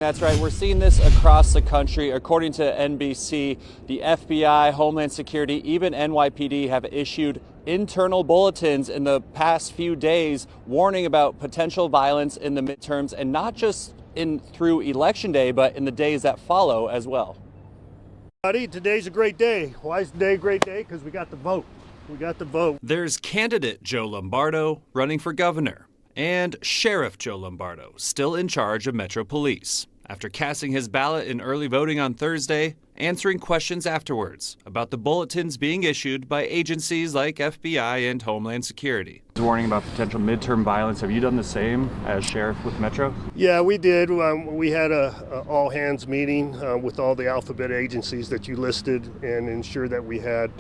That's right. We're seeing this across the country. According to NBC, the FBI, Homeland Security, even NYPD have issued internal bulletins in the past few days warning about potential violence in the midterms, and not just through Election Day, but in the days that follow as well. Today's a great day. Why is today a great day? Because we got the vote. We got the vote. There's candidate Joe Lombardo running for governor, and Sheriff Joe Lombardo still in charge of Metro Police, after casting his ballot in early voting on Thursday, answering questions afterwards about the bulletins being issued by agencies like FBI and Homeland Security. Warning about potential midterm violence. Have you done the same as sheriff with Metro? Yeah, we did. We had a all-hands meeting with all the alphabet agencies that you listed and ensured that we had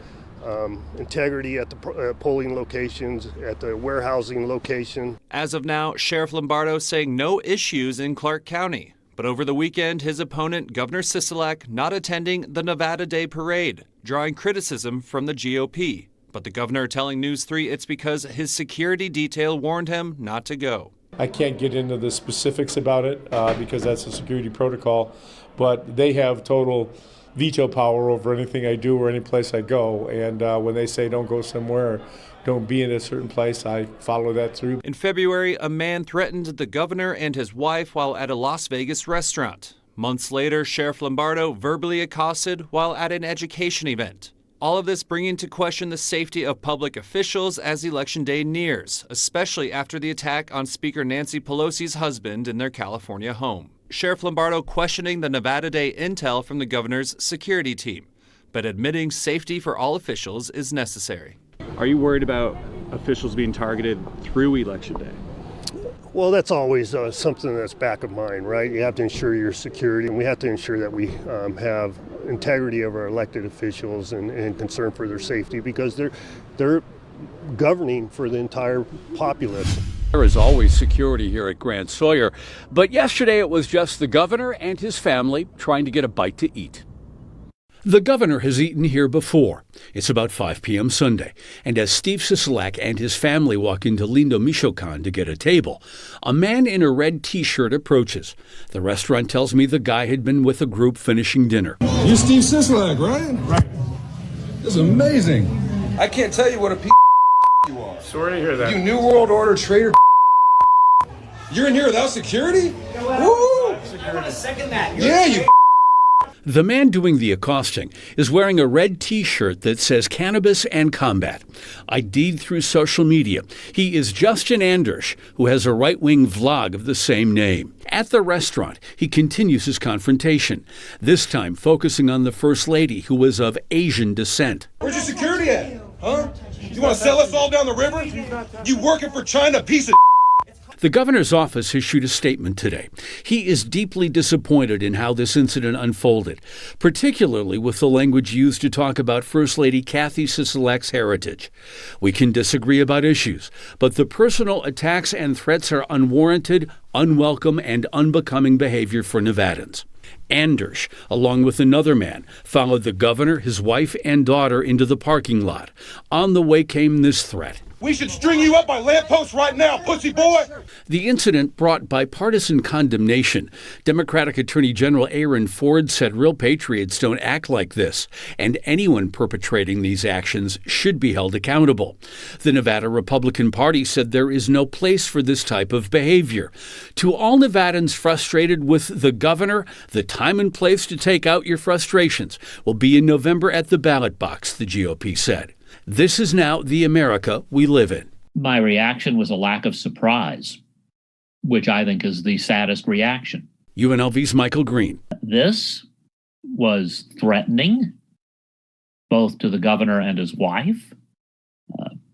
integrity at the polling locations, at the warehousing location. As of now, Sheriff Lombardo saying no issues in Clark County. But over the weekend, his opponent, Governor Sisolak, not attending the Nevada Day Parade, drawing criticism from the GOP. But the governor telling News 3 it's because his security detail warned him not to go. I can't get into the specifics about it because that's a security protocol, but they have total veto power over anything I do or any place I go. And when they say don't go somewhere, don't be in a certain place, I follow that through. In February, a man threatened the governor and his wife while at a Las Vegas restaurant. Months later, Sheriff Lombardo verbally accosted while at an education event. All of this bringing to question the safety of public officials as Election Day nears, especially after the attack on Speaker Nancy Pelosi's husband in their California home. Sheriff Lombardo questioning the Nevada Day intel from the governor's security team, but admitting safety for all officials is necessary. Are you worried about officials being targeted through Election Day? Well, that's always something that's back of mind, right? You have to ensure your security, and we have to ensure that we have integrity of our elected officials and concern for their safety, because they're governing for the entire populace. There is always security here at Grand Sawyer, but yesterday it was just the governor and his family trying to get a bite to eat. The governor has eaten here before. It's about 5 p.m. Sunday, and as Steve Sisolak and his family walk into Lindo Michoacan to get a table, a man in a red T-shirt approaches. The restaurant tells me the guy had been with a group finishing dinner. You're Steve Sisolak, right? Right. This is amazing. I can't tell you what a piece of you are. Sorry to hear that. You New World Order traitor. You're in here without security? Woo! I want to second that. Yeah, you. The man doing the accosting is wearing a red T-shirt that says Cannabis and Combat. ID'd through social media. He is Justin Anders, who has a right-wing vlog of the same name. At the restaurant, he continues his confrontation, this time focusing on the First Lady, who was of Asian descent. Where's your security at? Huh? You want to sell us all down the river? You working for China, piece of. The governor's office issued a statement today. He is deeply disappointed in how this incident unfolded, particularly with the language used to talk about First Lady Kathy Sisolak's heritage. We can disagree about issues, but the personal attacks and threats are unwarranted, unwelcome, and unbecoming behavior for Nevadans. Anders, along with another man, followed the governor, his wife, and daughter into the parking lot. On the way came this threat. We should string you up by lampposts right now, pussy boy! The incident brought bipartisan condemnation. Democratic Attorney General Aaron Ford said real patriots don't act like this, and anyone perpetrating these actions should be held accountable. The Nevada Republican Party said there is no place for this type of behavior. To all Nevadans frustrated with the governor, the time and place to take out your frustrations will be in November at the ballot box, the GOP said. This is now the America we live in. My reaction was a lack of surprise, which I think is the saddest reaction. UNLV's Michael Green. This was threatening, both to the governor and his wife,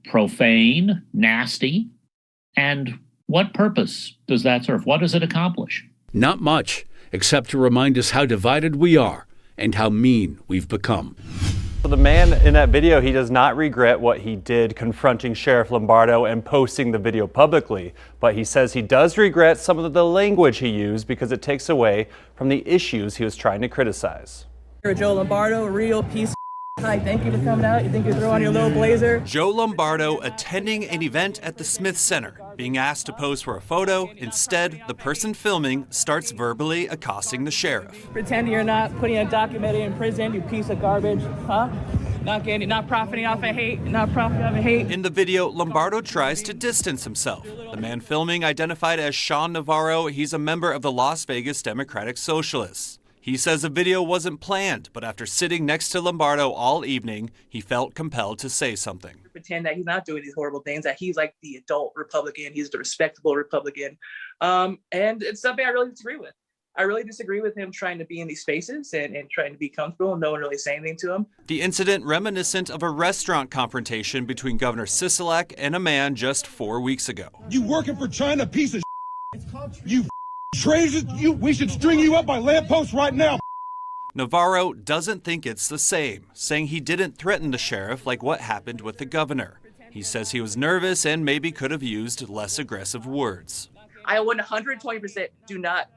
profane, nasty, and what purpose does that serve? What does it accomplish? Not much, except to remind us how divided we are and how mean we've become. The man in that video, he does not regret what he did confronting Sheriff Lombardo and posting the video publicly, but he says he does regret some of the language he used because it takes away from the issues he was trying to criticize. Joe Lombardo, real piece of hi, thank you for coming out. You think you throw on your little blazer? Joe Lombardo attending an event at the Smith Center. Being asked to pose for a photo, instead, the person filming starts verbally accosting the sheriff. Pretending you're not putting a documentary in prison, you piece of garbage, huh? Not profiting off of hate, not profiting off of hate. In the video, Lombardo tries to distance himself. The man filming, identified as Sean Navarro, he's a member of the Las Vegas Democratic Socialists. He says the video wasn't planned, but after sitting next to Lombardo all evening, he felt compelled to say something. Pretend that he's not doing these horrible things, that he's like the adult Republican, he's the respectable Republican. And it's something I really disagree with. I really disagree with him trying to be in these spaces and trying to be comfortable and no one really saying anything to him. The incident reminiscent of a restaurant confrontation between Governor Sisolak and a man just 4 weeks ago. You working for China, piece of you traitors, we should string you up by lampposts right now. Navarro doesn't think it's the same, saying he didn't threaten the sheriff like what happened with the governor. He says he was nervous and maybe could have used less aggressive words. I 120% do not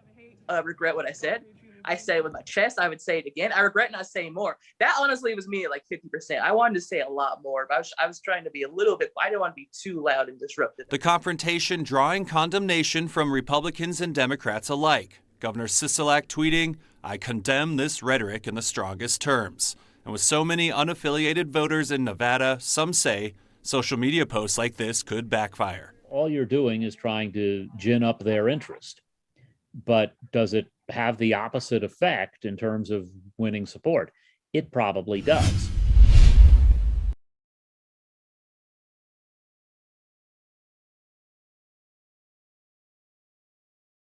regret what I said. I said it with my chest. I would say it again. I regret not saying more. That honestly was me at like 50%. I wanted to say a lot more, but I was trying to be a little bit, I didn't want to be too loud and disruptive. The confrontation drawing condemnation from Republicans and Democrats alike. Governor Sisolak tweeting, "I condemn this rhetoric in the strongest terms." And with so many unaffiliated voters in Nevada, some say social media posts like this could backfire. All you're doing is trying to gin up their interest. But does it have the opposite effect in terms of winning support? It probably does.